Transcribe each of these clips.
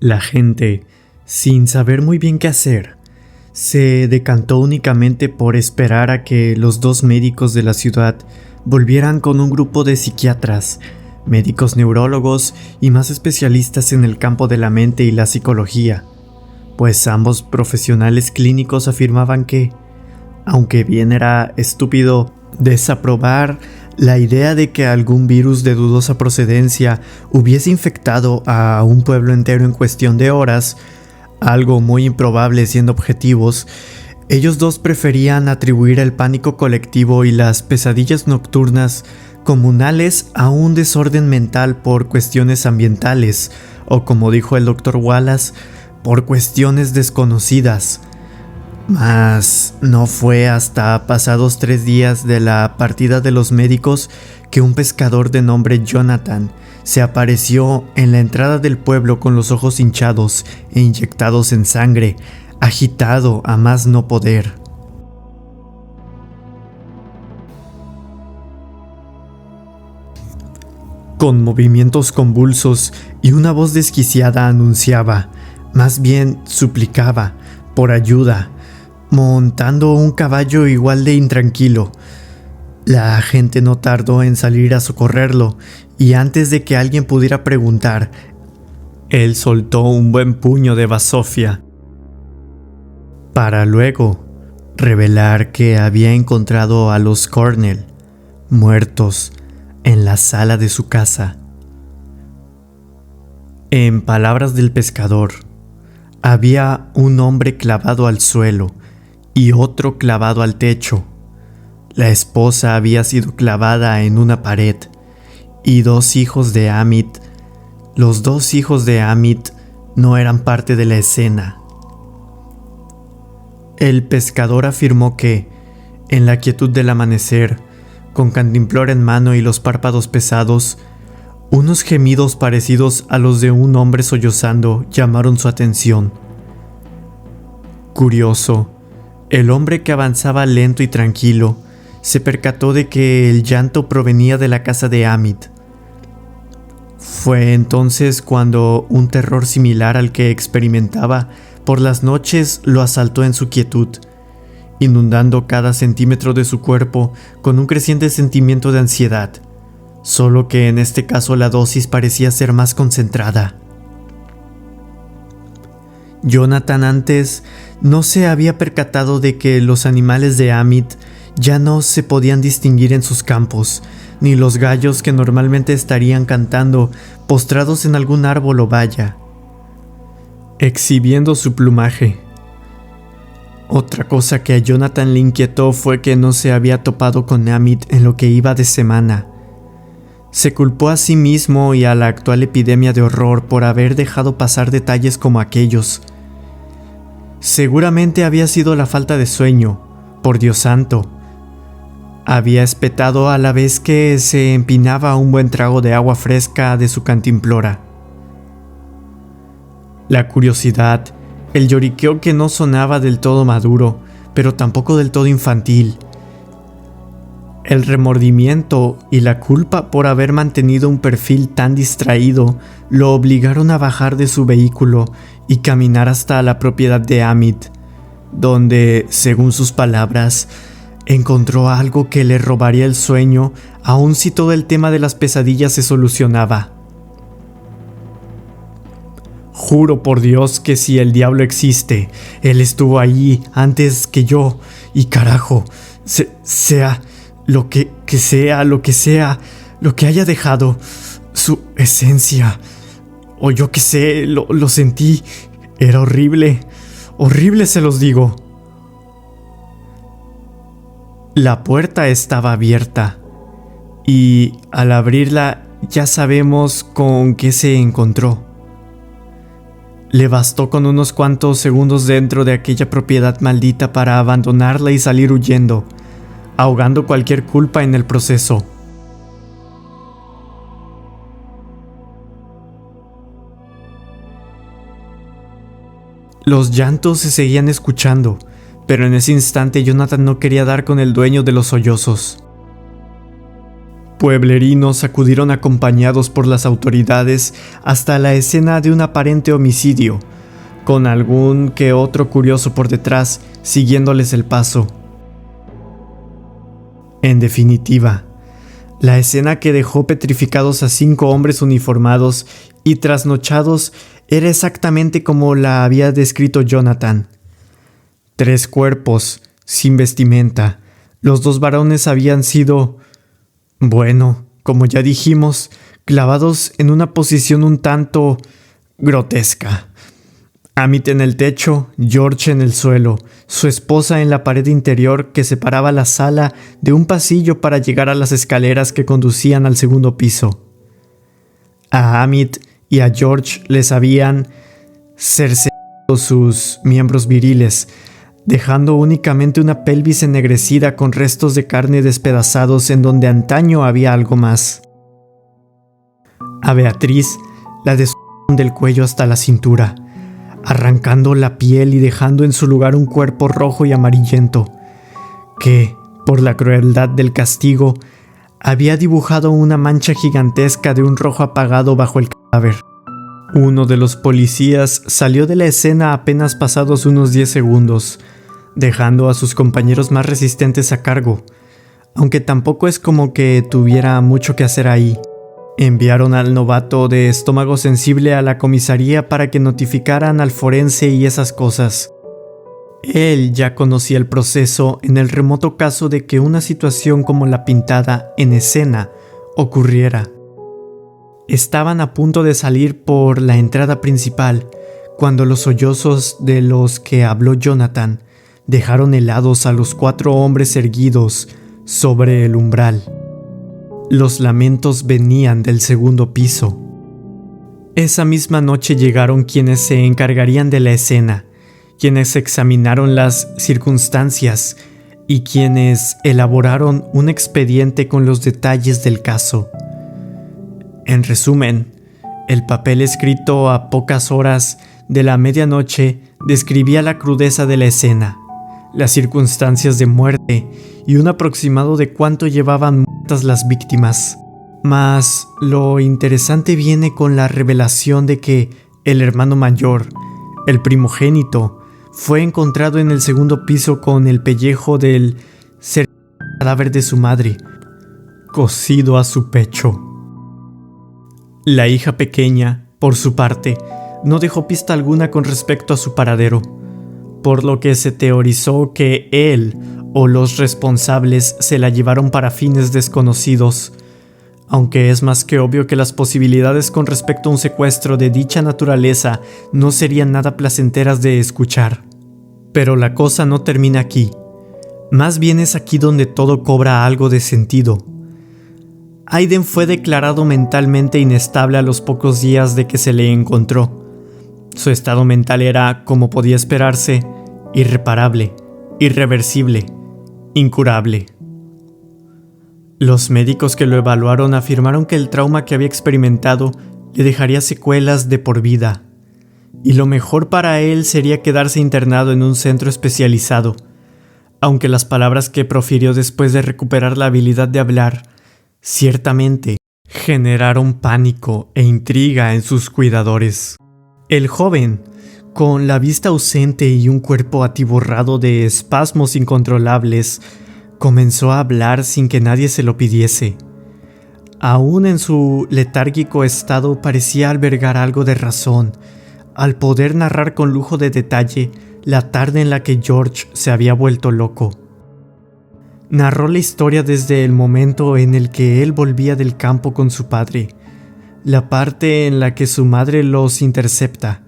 La gente, sin saber muy bien qué hacer, se decantó únicamente por esperar a que los dos médicos de la ciudad volvieran con un grupo de psiquiatras, médicos neurólogos y más especialistas en el campo de la mente y la psicología, pues ambos profesionales clínicos afirmaban que, aunque bien era estúpido desaprobar la idea de que algún virus de dudosa procedencia hubiese infectado a un pueblo entero en cuestión de horas, algo muy improbable siendo objetivos, ellos dos preferían atribuir el pánico colectivo y las pesadillas nocturnas comunales a un desorden mental por cuestiones ambientales, o como dijo el Dr. Wallace, por cuestiones desconocidas. Mas no fue hasta pasados 3 días de la partida de los médicos que un pescador de nombre Jonathan se apareció en la entrada del pueblo con los ojos hinchados e inyectados en sangre, agitado a más no poder. Con movimientos convulsos y una voz desquiciada anunciaba, más bien suplicaba, por ayuda, montando un caballo igual de intranquilo. La gente no tardó en salir a socorrerlo, y antes de que alguien pudiera preguntar, él soltó un buen puño de basofia, para luego revelar que había encontrado a los Cornell muertos en la sala de su casa. En palabras del pescador, había un hombre clavado al suelo y otro clavado al techo. La esposa había sido clavada en una pared y los 2 hijos de Amit no eran parte de la escena. El pescador afirmó que, en la quietud del amanecer, con cantimplora en mano y los párpados pesados, unos gemidos parecidos a los de un hombre sollozando llamaron su atención. Curioso, el hombre, que avanzaba lento y tranquilo, se percató de que el llanto provenía de la casa de Amit. Fue entonces cuando un terror similar al que experimentaba por las noches lo asaltó en su quietud, inundando cada centímetro de su cuerpo con un creciente sentimiento de ansiedad, solo que en este caso la dosis parecía ser más concentrada. Jonathan antes no se había percatado de que los animales de Amit ya no se podían distinguir en sus campos, ni los gallos que normalmente estarían cantando postrados en algún árbol o valla, exhibiendo su plumaje. Otra cosa que a Jonathan le inquietó fue que no se había topado con Amit en lo que iba de semana. Se culpó a sí mismo y a la actual epidemia de horror por haber dejado pasar detalles como aquellos. Seguramente había sido la falta de sueño, por Dios santo. Había espetado a la vez que se empinaba un buen trago de agua fresca de su cantimplora. La curiosidad, el lloriqueo que no sonaba del todo maduro, pero tampoco del todo infantil, el remordimiento y la culpa por haber mantenido un perfil tan distraído lo obligaron a bajar de su vehículo y caminar hasta la propiedad de Amit, donde, según sus palabras, encontró algo que le robaría el sueño, aun si todo el tema de las pesadillas se solucionaba. Juro por Dios que si el diablo existe, él estuvo allí antes que yo, y carajo, sea lo que haya dejado, su esencia, o yo que sé, lo sentí, era horrible, horrible se los digo. La puerta estaba abierta, y al abrirla ya sabemos con qué se encontró. Le bastó con unos cuantos segundos dentro de aquella propiedad maldita para abandonarla y salir huyendo, ahogando cualquier culpa en el proceso. Los llantos se seguían escuchando, pero en ese instante Jonathan no quería dar con el dueño de los sollozos. Pueblerinos acudieron acompañados por las autoridades hasta la escena de un aparente homicidio, con algún que otro curioso por detrás siguiéndoles el paso. En definitiva, la escena que dejó petrificados a 5 hombres uniformados y trasnochados era exactamente como la había descrito Jonathan. 3 cuerpos, sin vestimenta. Los 2 varones habían sido, bueno, como ya dijimos, clavados en una posición un tanto grotesca. Amit en el techo, George en el suelo, su esposa en la pared interior que separaba la sala de un pasillo para llegar a las escaleras que conducían al segundo piso. A Amit y a George les habían cercenado sus miembros viriles, dejando únicamente una pelvis ennegrecida con restos de carne despedazados en donde antaño había algo más. A Beatriz la desnudaron del cuello hasta la cintura, arrancando la piel y dejando en su lugar un cuerpo rojo y amarillento, que, por la crueldad del castigo, había dibujado una mancha gigantesca de un rojo apagado bajo el cadáver. Uno de los policías salió de la escena apenas pasados unos 10 segundos, dejando a sus compañeros más resistentes a cargo, aunque tampoco es como que tuviera mucho que hacer ahí. Enviaron al novato de estómago sensible a la comisaría para que notificaran al forense y esas cosas. Él ya conocía el proceso en el remoto caso de que una situación como la pintada en escena ocurriera. Estaban a punto de salir por la entrada principal cuando los sollozos de los que habló Jonathan dejaron helados a los 4 hombres erguidos sobre el umbral. Los lamentos venían del segundo piso. Esa misma noche llegaron quienes se encargarían de la escena, quienes examinaron las circunstancias y quienes elaboraron un expediente con los detalles del caso. En resumen, el papel escrito a pocas horas de la medianoche describía la crudeza de la escena, las circunstancias de muerte y un aproximado de cuánto llevaban muertas las víctimas. Mas lo interesante viene con la revelación de que el hermano mayor, el primogénito, fue encontrado en el segundo piso con el pellejo del cadáver de su madre, cosido a su pecho. La hija pequeña, por su parte, no dejó pista alguna con respecto a su paradero, por lo que se teorizó que él o los responsables se la llevaron para fines desconocidos, aunque es más que obvio que las posibilidades con respecto a un secuestro de dicha naturaleza no serían nada placenteras de escuchar. Pero la cosa no termina aquí, más bien es aquí donde todo cobra algo de sentido. Aiden fue declarado mentalmente inestable a los pocos días de que se le encontró. Su estado mental era, como podía esperarse, irreparable, irreversible, incurable. Los médicos que lo evaluaron afirmaron que el trauma que había experimentado le dejaría secuelas de por vida, y lo mejor para él sería quedarse internado en un centro especializado, aunque las palabras que profirió después de recuperar la habilidad de hablar, ciertamente, generaron pánico e intriga en sus cuidadores. El joven, con la vista ausente y un cuerpo atiborrado de espasmos incontrolables, comenzó a hablar sin que nadie se lo pidiese. Aún en su letárgico estado parecía albergar algo de razón, al poder narrar con lujo de detalle la tarde en la que George se había vuelto loco. Narró la historia desde el momento en el que él volvía del campo con su padre, la parte en la que su madre los intercepta,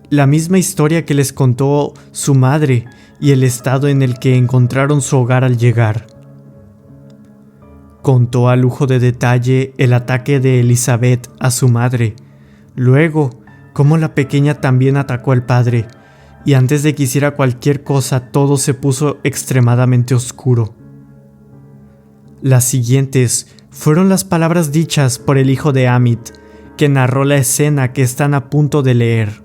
la misma historia que les contó su madre y el estado en el que encontraron su hogar al llegar. Contó a lujo de detalle el ataque de Elizabeth a su madre, luego cómo la pequeña también atacó al padre, y antes de que hiciera cualquier cosa todo se puso extremadamente oscuro. Las siguientes fueron las palabras dichas por el hijo de Amit, que narró la escena que están a punto de leer.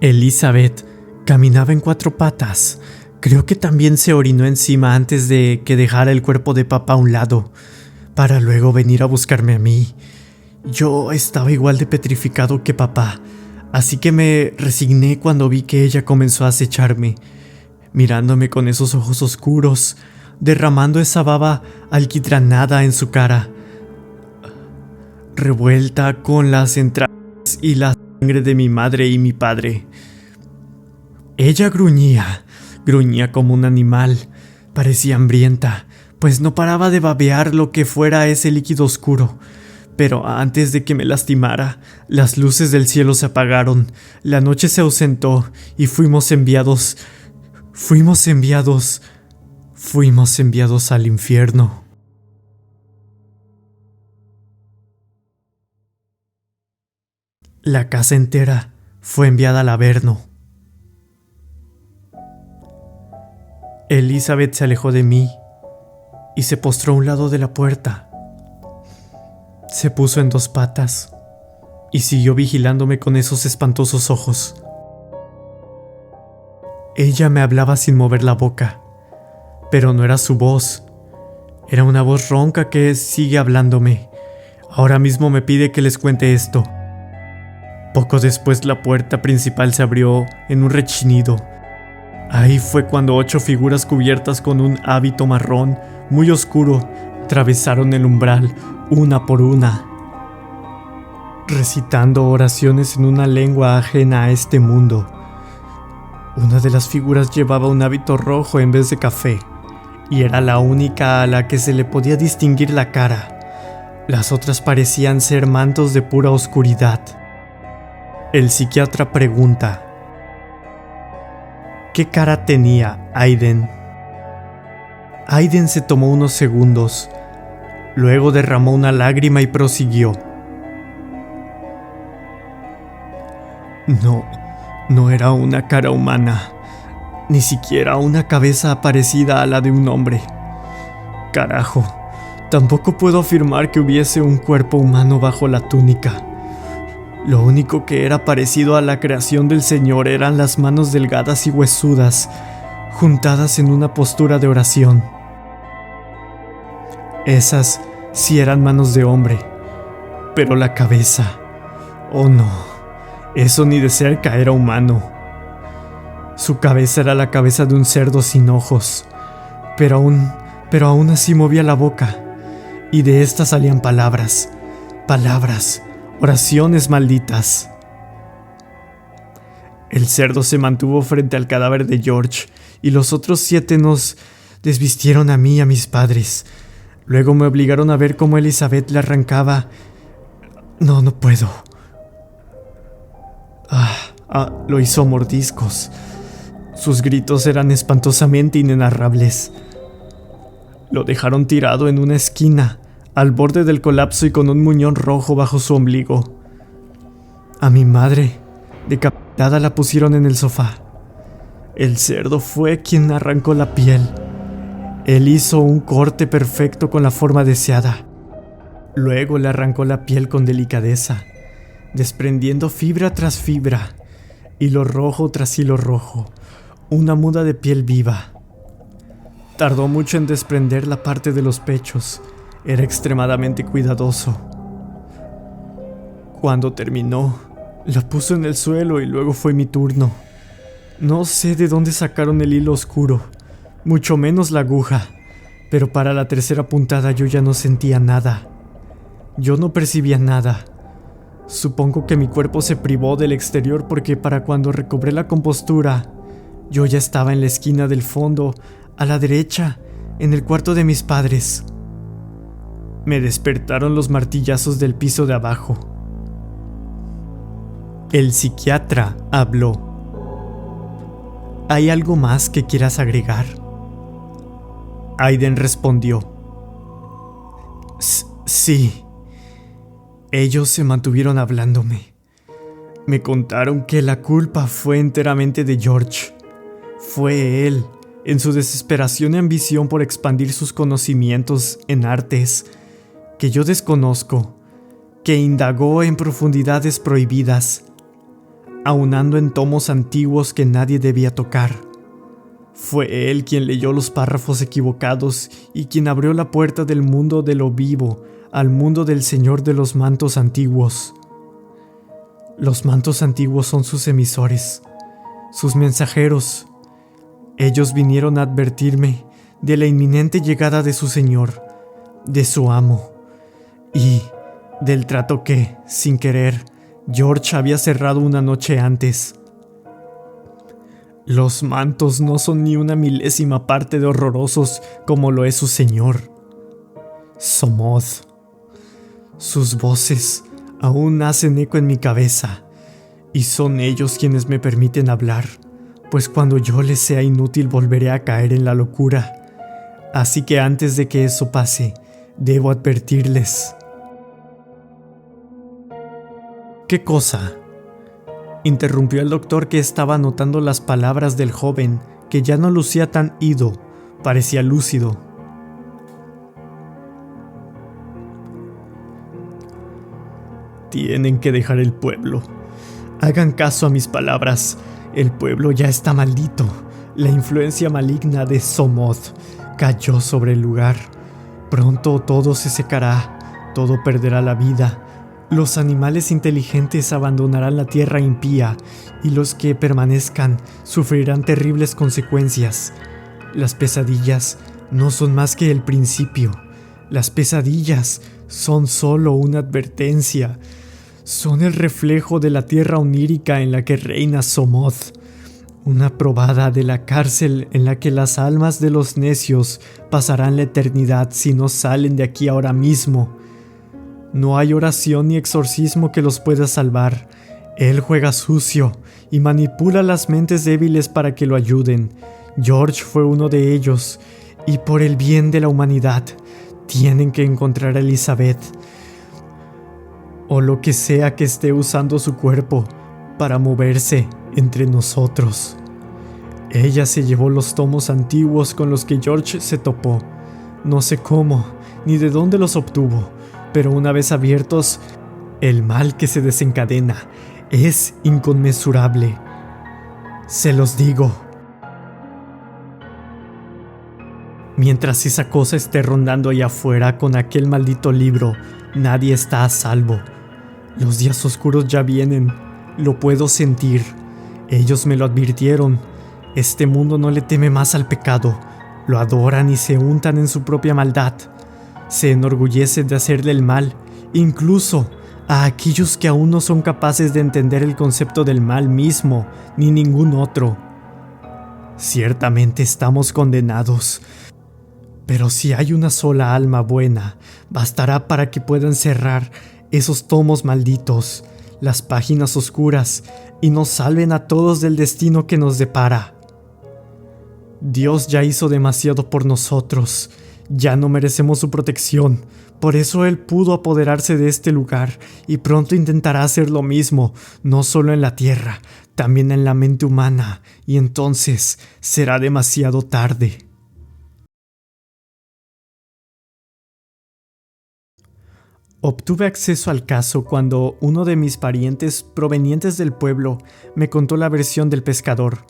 Elizabeth caminaba en 4 patas, Creo que también se orinó encima antes de que dejara el cuerpo de papá a un lado, para luego venir a buscarme a mí. Yo estaba igual de petrificado que papá, así que me resigné cuando vi que ella comenzó a acecharme, mirándome con esos ojos oscuros, derramando esa baba alquitranada en su cara, revuelta con las entrañas y la sangre de mi madre y mi padre. Ella gruñía como un animal, parecía hambrienta, pues no paraba de babear lo que fuera ese líquido oscuro. Pero antes de que me lastimara, las luces del cielo se apagaron, la noche se ausentó y fuimos enviados al infierno. La casa entera fue enviada al Averno. Elizabeth se alejó de mí y se postró a un lado de la puerta. Se puso en dos patas y siguió vigilándome con esos espantosos ojos. Ella me hablaba sin mover la boca, pero no era su voz. Era una voz ronca que sigue hablándome. Ahora mismo me pide que les cuente esto. Poco después la puerta principal se abrió en un rechinido. Ahí fue cuando 8 figuras cubiertas con un hábito marrón muy oscuro atravesaron el umbral una por una, recitando oraciones en una lengua ajena a este mundo. Una de las figuras llevaba un hábito rojo en vez de café, y era la única a la que se le podía distinguir la cara. Las otras parecían ser mantos de pura oscuridad. El psiquiatra pregunta: ¿qué cara tenía Aiden? Aiden se tomó unos segundos, luego derramó una lágrima y prosiguió. No era una cara humana, ni siquiera una cabeza parecida a la de un hombre. Carajo, tampoco puedo afirmar que hubiese un cuerpo humano bajo la túnica. Lo único que era parecido a la creación del Señor eran las manos delgadas y huesudas, juntadas en una postura de oración. Esas sí eran manos de hombre, pero la cabeza, oh no, eso ni de cerca era humano. Su cabeza era la cabeza de un cerdo sin ojos, pero aún así movía la boca, y de ésta salían palabras, oraciones malditas. El cerdo se mantuvo frente al cadáver de George, y los otros 7 nos desvistieron a mí y a mis padres. Luego me obligaron a ver cómo Elizabeth le arrancaba. No puedo. Lo hizo a mordiscos. Sus gritos eran espantosamente inenarrables. Lo dejaron tirado en una esquina, al borde del colapso y con un muñón rojo bajo su ombligo. A mi madre, decapitada, la pusieron en el sofá. El cerdo fue quien arrancó la piel. Él hizo un corte perfecto con la forma deseada. Luego le arrancó la piel con delicadeza, desprendiendo fibra tras fibra, hilo rojo tras hilo rojo, una muda de piel viva. Tardó mucho en desprender la parte de los pechos. Era extremadamente cuidadoso. Cuando terminó, la puso en el suelo y luego fue mi turno. No sé de dónde sacaron el hilo oscuro, mucho menos la aguja, pero para la tercera puntada yo ya no sentía nada. Yo no percibía nada. Supongo que mi cuerpo se privó del exterior porque para cuando recobré la compostura, yo ya estaba en la esquina del fondo, a la derecha, en el cuarto de mis padres. Me despertaron los martillazos del piso de abajo. El psiquiatra habló. ¿Hay algo más que quieras agregar? Aiden respondió. Sí. Ellos se mantuvieron hablándome. Me contaron que la culpa fue enteramente de George. Fue él, en su desesperación y ambición por expandir sus conocimientos en artes que yo desconozco, que indagó en profundidades prohibidas, aunando en tomos antiguos que nadie debía tocar. Fue él quien leyó los párrafos equivocados y quien abrió la puerta del mundo de lo vivo al mundo del Señor de los mantos antiguos. Los mantos antiguos son sus emisores, sus mensajeros. Ellos vinieron a advertirme de la inminente llegada de su Señor, de su amo, y del trato que, sin querer, George había cerrado una noche antes. Los mantos no son ni una milésima parte de horrorosos como lo es su Señor, Somoth. Sus voces aún hacen eco en mi cabeza, y son ellos quienes me permiten hablar, pues cuando yo les sea inútil volveré a caer en la locura. Así que antes de que eso pase, debo advertirles. ¿Qué cosa?, interrumpió el doctor, que estaba anotando las palabras del joven, que ya no lucía tan ido, parecía lúcido. Tienen que dejar el pueblo. Hagan caso a mis palabras. El pueblo ya está maldito. La influencia maligna de Somoth cayó sobre el lugar. Pronto todo se secará, todo perderá la vida. Los animales inteligentes abandonarán la tierra impía y los que permanezcan sufrirán terribles consecuencias. Las pesadillas no son más que el principio. Las pesadillas son solo una advertencia. Son el reflejo de la tierra onírica en la que reina Somoth. Una probada de la cárcel en la que las almas de los necios pasarán la eternidad si no salen de aquí ahora mismo. No hay oración ni exorcismo que los pueda salvar. Él juega sucio y manipula las mentes débiles para que lo ayuden. George fue uno de ellos, y por el bien de la humanidad, tienen que encontrar a Elizabeth, o lo que sea que esté usando su cuerpo para moverse entre nosotros. Ella se llevó los tomos antiguos con los que George se topó. No sé cómo, ni de dónde los obtuvo, pero una vez abiertos, el mal que se desencadena es inconmensurable. Se los digo. Mientras esa cosa esté rondando allá afuera con aquel maldito libro, nadie está a salvo. Los días oscuros ya vienen, lo puedo sentir. Ellos me lo advirtieron. Este mundo no le teme más al pecado. Lo adoran y se untan en su propia maldad. Se enorgullece de hacerle el mal, incluso a aquellos que aún no son capaces de entender el concepto del mal mismo, ni ningún otro. Ciertamente estamos condenados, pero si hay una sola alma buena, bastará para que puedan cerrar esos tomos malditos, las páginas oscuras, y nos salven a todos del destino que nos depara. Dios ya hizo demasiado por nosotros. Ya no merecemos su protección. Por eso Él pudo apoderarse de este lugar y pronto intentará hacer lo mismo, no solo en la tierra, también en la mente humana, y entonces será demasiado tarde. Obtuve acceso al caso cuando uno de mis parientes provenientes del pueblo me contó la versión del pescador.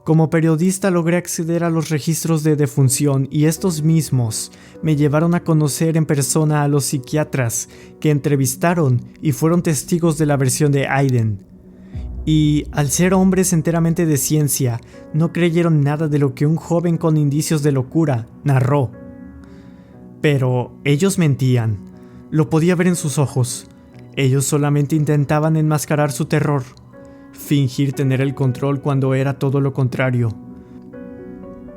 Como periodista logré acceder a los registros de defunción y estos mismos me llevaron a conocer en persona a los psiquiatras que entrevistaron y fueron testigos de la versión de Aiden. Y al ser hombres enteramente de ciencia, no creyeron nada de lo que un joven con indicios de locura narró. Pero ellos mentían. Lo podía ver en sus ojos. Ellos solamente intentaban enmascarar su terror, fingir tener el control cuando era todo lo contrario.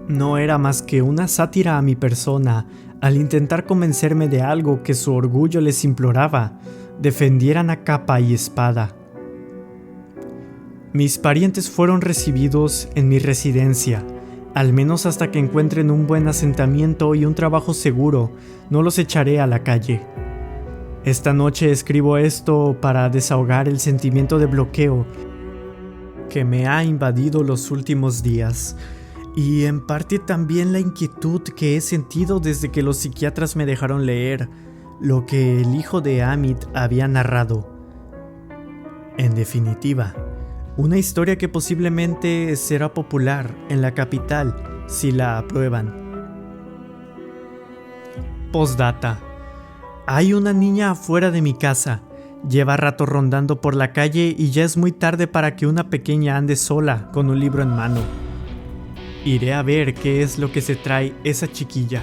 No era más que una sátira a mi persona al intentar convencerme de algo que su orgullo les imploraba, defendieran a capa y espada. Mis parientes fueron recibidos en mi residencia. Al menos hasta que encuentren un buen asentamiento y un trabajo seguro, no los echaré a la calle. Esta noche escribo esto para desahogar el sentimiento de bloqueo que me ha invadido los últimos días, y en parte también la inquietud que he sentido desde que los psiquiatras me dejaron leer lo que el hijo de Amit había narrado. En definitiva, una historia que posiblemente será popular en la capital si la aprueban. Postdata. Hay una niña afuera de mi casa. Lleva rato rondando por la calle y ya es muy tarde para que una pequeña ande sola con un libro en mano. Iré a ver qué es lo que se trae esa chiquilla.